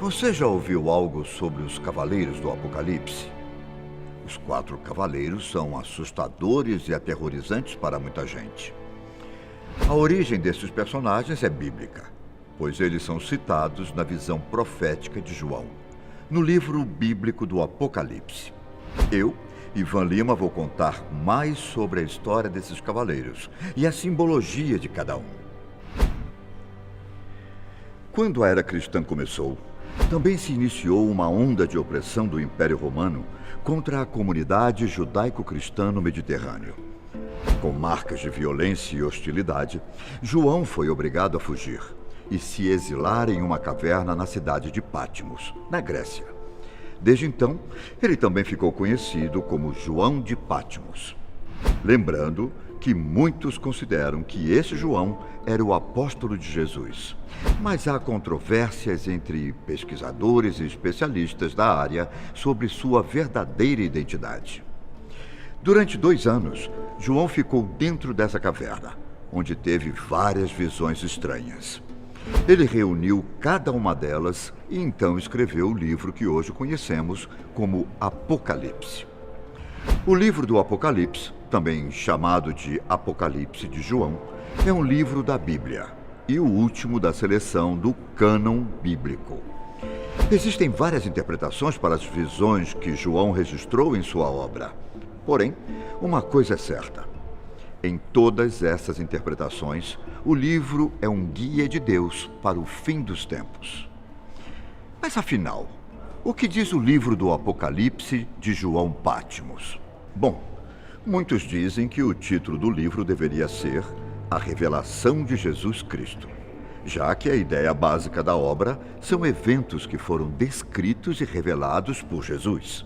Você já ouviu algo sobre os Cavaleiros do Apocalipse? Os quatro cavaleiros são assustadores e aterrorizantes para muita gente. A origem desses personagens é bíblica, pois eles são citados na visão profética de João, no livro bíblico do Apocalipse. Eu, Ivan Lima, vou contar mais sobre a história desses cavaleiros e a simbologia de cada um. Quando a era cristã começou, também se iniciou uma onda de opressão do Império Romano contra a comunidade judaico-cristã no Mediterrâneo. Com marcas de violência e hostilidade, João foi obrigado a fugir e se exilar em uma caverna na cidade de Patmos, na Grécia. Desde então, ele também ficou conhecido como João de Patmos. Lembrando que muitos consideram que esse João era o apóstolo de Jesus. Mas há controvérsias entre pesquisadores e especialistas da área sobre sua verdadeira identidade. Durante 2 anos, João ficou dentro dessa caverna, onde teve várias visões estranhas. Ele reuniu cada uma delas e então escreveu o livro que hoje conhecemos como Apocalipse. O livro do Apocalipse, também chamado de Apocalipse de João, é um livro da Bíblia e o último da seleção do cânon bíblico. Existem várias interpretações para as visões que João registrou em sua obra. Porém, uma coisa é certa. Em todas essas interpretações, o livro é um guia de Deus para o fim dos tempos. Mas afinal, o que diz o livro do Apocalipse de João Patmos? Bom, muitos dizem que o título do livro deveria ser A Revelação de Jesus Cristo, já que a ideia básica da obra são eventos que foram descritos e revelados por Jesus.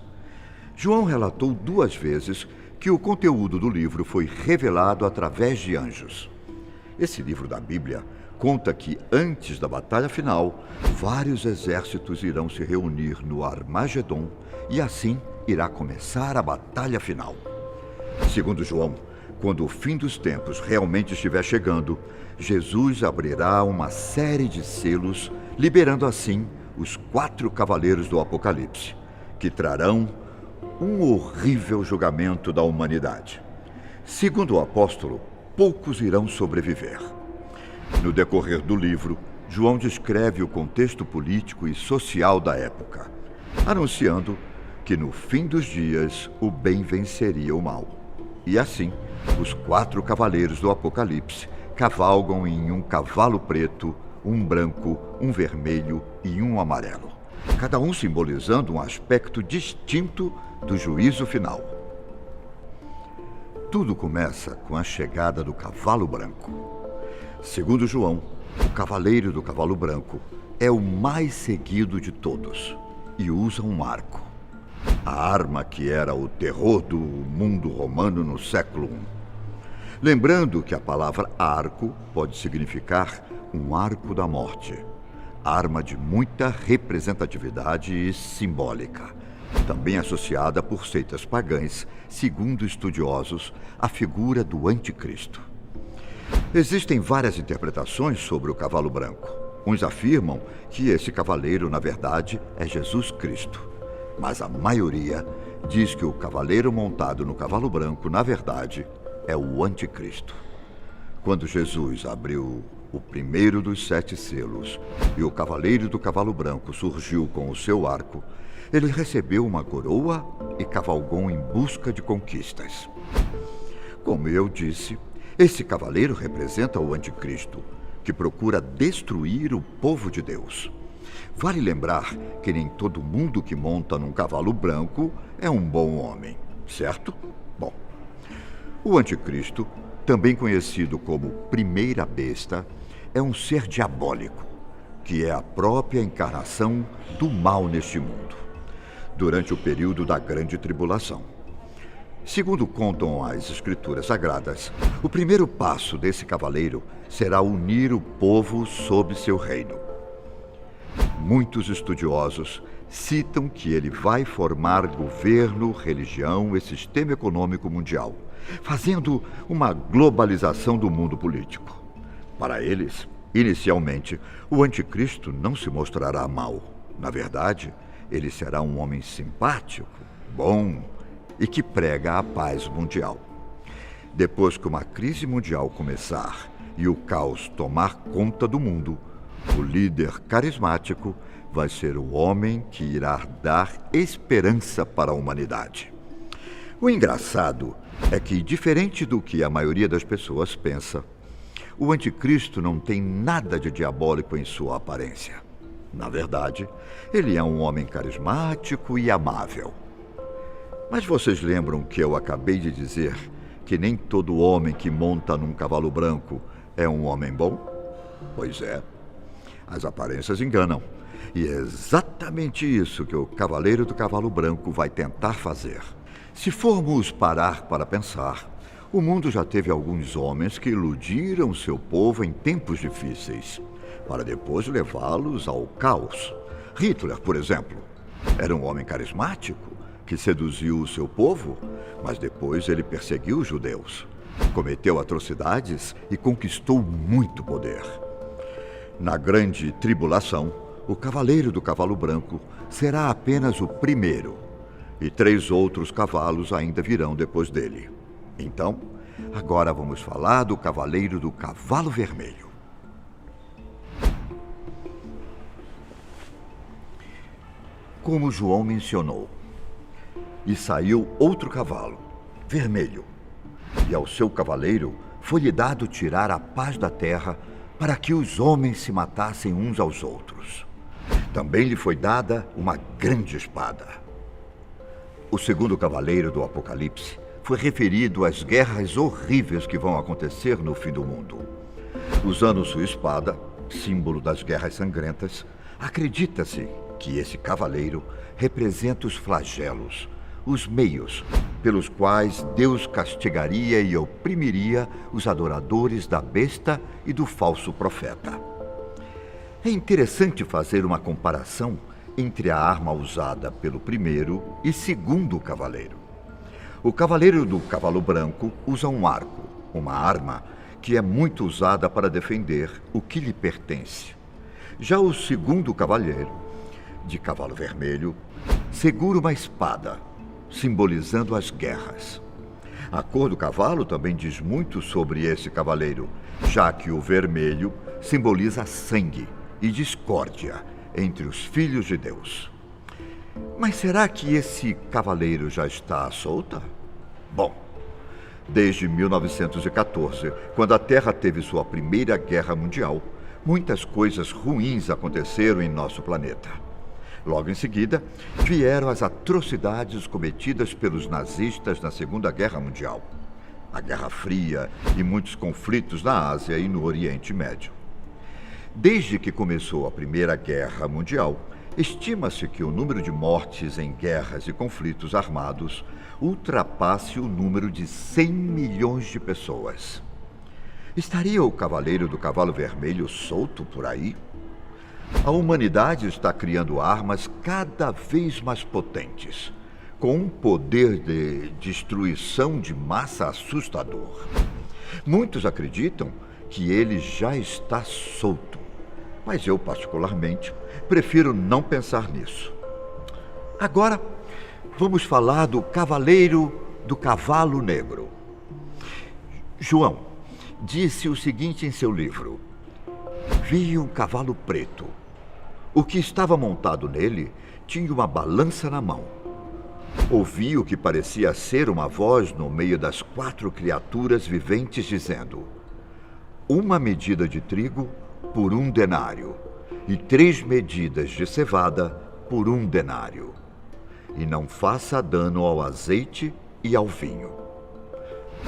João relatou 2 vezes que o conteúdo do livro foi revelado através de anjos. Esse livro da Bíblia conta que, antes da batalha final, vários exércitos irão se reunir no Armagedon e assim irá começar a batalha final. Segundo João, quando o fim dos tempos realmente estiver chegando, Jesus abrirá uma série de selos, liberando assim os 4 cavaleiros do Apocalipse, que trarão um horrível julgamento da humanidade. Segundo o apóstolo, poucos irão sobreviver. No decorrer do livro, João descreve o contexto político e social da época, anunciando que no fim dos dias o bem venceria o mal. E assim, os 4 cavaleiros do Apocalipse cavalgam em um cavalo preto, um branco, um vermelho e um amarelo, cada um simbolizando um aspecto distinto do juízo final. Tudo começa com a chegada do cavalo branco. Segundo João, o cavaleiro do cavalo branco é o mais seguido de todos e usa um arco, a arma que era o terror do mundo romano no século I. Lembrando que a palavra arco pode significar um arco da morte, arma de muita representatividade e simbólica, também associada por seitas pagãs, segundo estudiosos, à figura do anticristo. Existem várias interpretações sobre o cavalo branco. Uns afirmam que esse cavaleiro, na verdade, é Jesus Cristo, mas a maioria diz que o cavaleiro montado no cavalo branco, na verdade, é o anticristo. Quando Jesus abriu o primeiro dos 7 selos e o cavaleiro do cavalo branco surgiu com o seu arco, ele recebeu uma coroa e cavalgou em busca de conquistas. Como eu disse, esse cavaleiro representa o anticristo, que procura destruir o povo de Deus. Vale lembrar que nem todo mundo que monta num cavalo branco é um bom homem, certo? Bom, o anticristo, também conhecido como primeira besta, é um ser diabólico, que é a própria encarnação do mal neste mundo, durante o período da Grande Tribulação. Segundo contam as Escrituras Sagradas, o primeiro passo desse cavaleiro será unir o povo sob seu reino. Muitos estudiosos citam que ele vai formar governo, religião e sistema econômico mundial, fazendo uma globalização do mundo político. Para eles, inicialmente, o anticristo não se mostrará mau, Na verdade, ele será um homem simpático, bom e que prega a paz mundial. Depois que uma crise mundial começar e o caos tomar conta do mundo, o líder carismático vai ser o homem que irá dar esperança para a humanidade. O engraçado é que, diferente do que a maioria das pessoas pensa, o anticristo não tem nada de diabólico em sua aparência. Na verdade, ele é um homem carismático e amável. Mas vocês lembram que eu acabei de dizer que nem todo homem que monta num cavalo branco é um homem bom? Pois é, as aparências enganam. E é exatamente isso que o cavaleiro do cavalo branco vai tentar fazer. Se formos parar para pensar, o mundo já teve alguns homens que iludiram seu povo em tempos difíceis, para depois levá-los ao caos. Hitler, por exemplo, era um homem carismático que seduziu o seu povo, mas depois ele perseguiu os judeus, cometeu atrocidades e conquistou muito poder. Na grande tribulação, o cavaleiro do cavalo branco será apenas o primeiro, e 3 outros cavalos ainda virão depois dele. Então, agora vamos falar do cavaleiro do cavalo vermelho. Como João mencionou, e saiu outro cavalo, vermelho, e ao seu cavaleiro foi-lhe dado tirar a paz da terra para que os homens se matassem uns aos outros. Também lhe foi dada uma grande espada. O segundo cavaleiro do Apocalipse foi referido às guerras horríveis que vão acontecer no fim do mundo. Usando sua espada, símbolo das guerras sangrentas, acredita-se que esse cavaleiro representa os flagelos, os meios pelos quais Deus castigaria e oprimiria os adoradores da besta e do falso profeta. É interessante fazer uma comparação entre a arma usada pelo primeiro e segundo cavaleiro. O cavaleiro do cavalo branco usa um arco, uma arma que é muito usada para defender o que lhe pertence. Já o segundo cavaleiro, de cavalo vermelho, segura uma espada, simbolizando as guerras. A cor do cavalo também diz muito sobre esse cavaleiro, já que o vermelho simboliza sangue e discórdia entre os filhos de Deus. Mas será que esse cavaleiro já está à solta? Bom, desde 1914, quando a Terra teve sua primeira guerra mundial, muitas coisas ruins aconteceram em nosso planeta. Logo em seguida, vieram as atrocidades cometidas pelos nazistas na Segunda Guerra Mundial, a Guerra Fria e muitos conflitos na Ásia e no Oriente Médio. Desde que começou a Primeira Guerra Mundial, estima-se que o número de mortes em guerras e conflitos armados ultrapasse o número de 100 milhões de pessoas. Estaria o cavaleiro do cavalo vermelho solto por aí? A humanidade está criando armas cada vez mais potentes, com um poder de destruição de massa assustador. Muitos acreditam que ele já está solto, mas eu, particularmente, prefiro não pensar nisso. Agora, vamos falar do cavaleiro do cavalo negro. João disse o seguinte em seu livro: vi um cavalo preto. O que estava montado nele tinha uma balança na mão. Ouvi o que parecia ser uma voz no meio das 4 criaturas viventes dizendo: 1 medida de trigo por 1 denário, e 3 medidas de cevada por 1 denário. E não faça dano ao azeite e ao vinho.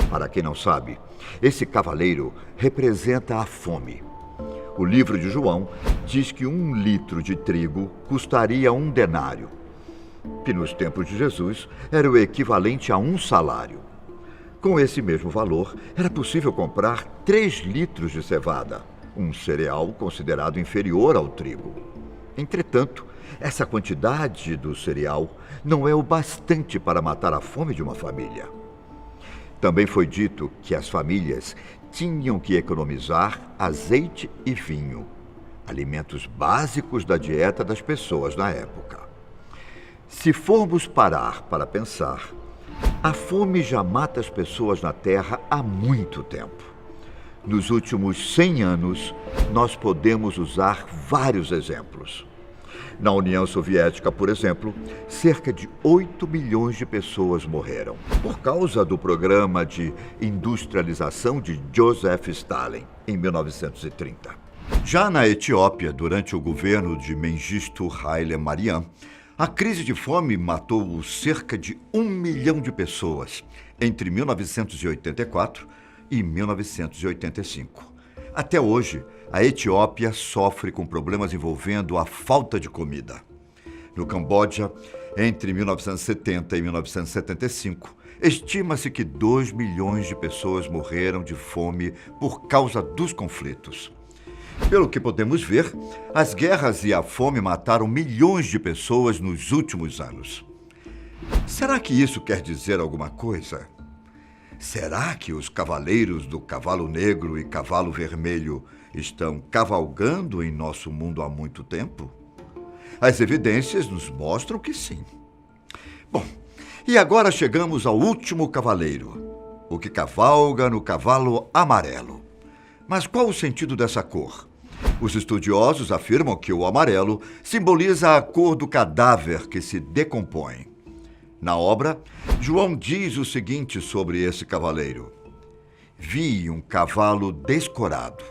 Para quem não sabe, esse cavaleiro representa a fome. O livro de João diz que 1 litro de trigo custaria 1 denário, que nos tempos de Jesus era o equivalente a 1 salário. Com esse mesmo valor, era possível comprar 3 litros de cevada, um cereal considerado inferior ao trigo. Entretanto, essa quantidade do cereal não é o bastante para matar a fome de uma família. Também foi dito que as famílias tinham que economizar azeite e vinho. alimentos básicos da dieta das pessoas na época. Se formos parar para pensar, a fome já mata as pessoas na Terra há muito tempo. Nos últimos 100 anos, nós podemos usar vários exemplos. Na União Soviética, por exemplo, cerca de 8 milhões de pessoas morreram por causa do programa de industrialização de Joseph Stalin, em 1930. Já na Etiópia, durante o governo de Mengistu Haile Mariam, a crise de fome matou cerca de 1 milhão de pessoas entre 1984 e 1985. Até hoje, a Etiópia sofre com problemas envolvendo a falta de comida. No Camboja, entre 1970 e 1975, estima-se que 2 milhões de pessoas morreram de fome por causa dos conflitos. Pelo que podemos ver, as guerras e a fome mataram milhões de pessoas nos últimos anos. Será que isso quer dizer alguma coisa? Será que os cavaleiros do cavalo negro e cavalo vermelho estão cavalgando em nosso mundo há muito tempo? As evidências nos mostram que sim. Bom, e agora chegamos ao último cavaleiro, o que cavalga no cavalo amarelo. Mas qual o sentido dessa cor? Os estudiosos afirmam que o amarelo simboliza a cor do cadáver que se decompõe. Na obra, João diz o seguinte sobre esse cavaleiro: vi um cavalo descorado.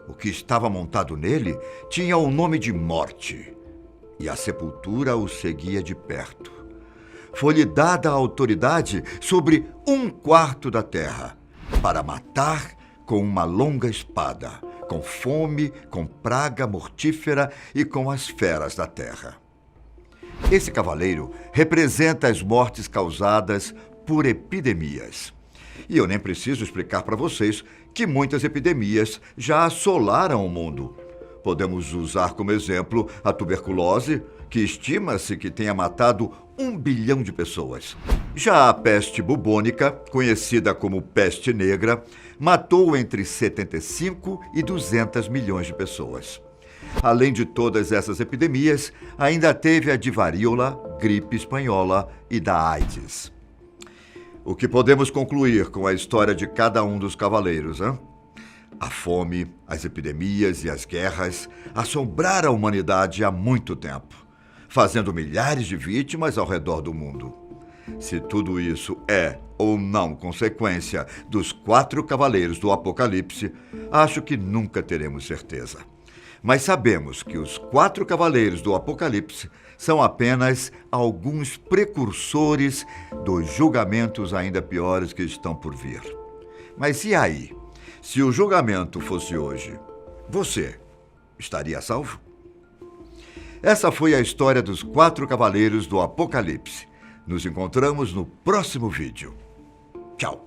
O que estava montado nele tinha o nome de Morte, e a sepultura o seguia de perto. Foi-lhe dada a autoridade sobre 1/4 da terra, para matar com uma longa espada, com fome, com praga mortífera e com as feras da terra. Esse cavaleiro representa as mortes causadas por epidemias. E eu nem preciso explicar para vocês que muitas epidemias já assolaram o mundo. Podemos usar como exemplo a tuberculose, que estima-se que tenha matado 1 bilhão de pessoas. Já a peste bubônica, conhecida como peste negra, matou entre 75 e 200 milhões de pessoas. Além de todas essas epidemias, ainda teve a de varíola, gripe espanhola e da AIDS. O que podemos concluir com a história de cada um dos cavaleiros, hein? A fome, as epidemias e as guerras assombraram a humanidade há muito tempo, fazendo milhares de vítimas ao redor do mundo. Se tudo isso é ou não consequência dos 4 cavaleiros do Apocalipse, acho que nunca teremos certeza. Mas sabemos que os 4 cavaleiros do Apocalipse são apenas alguns precursores dos julgamentos ainda piores que estão por vir. Mas e aí? Se o julgamento fosse hoje, você estaria salvo? Essa foi a história dos 4 cavaleiros do Apocalipse. Nos encontramos no próximo vídeo. Tchau!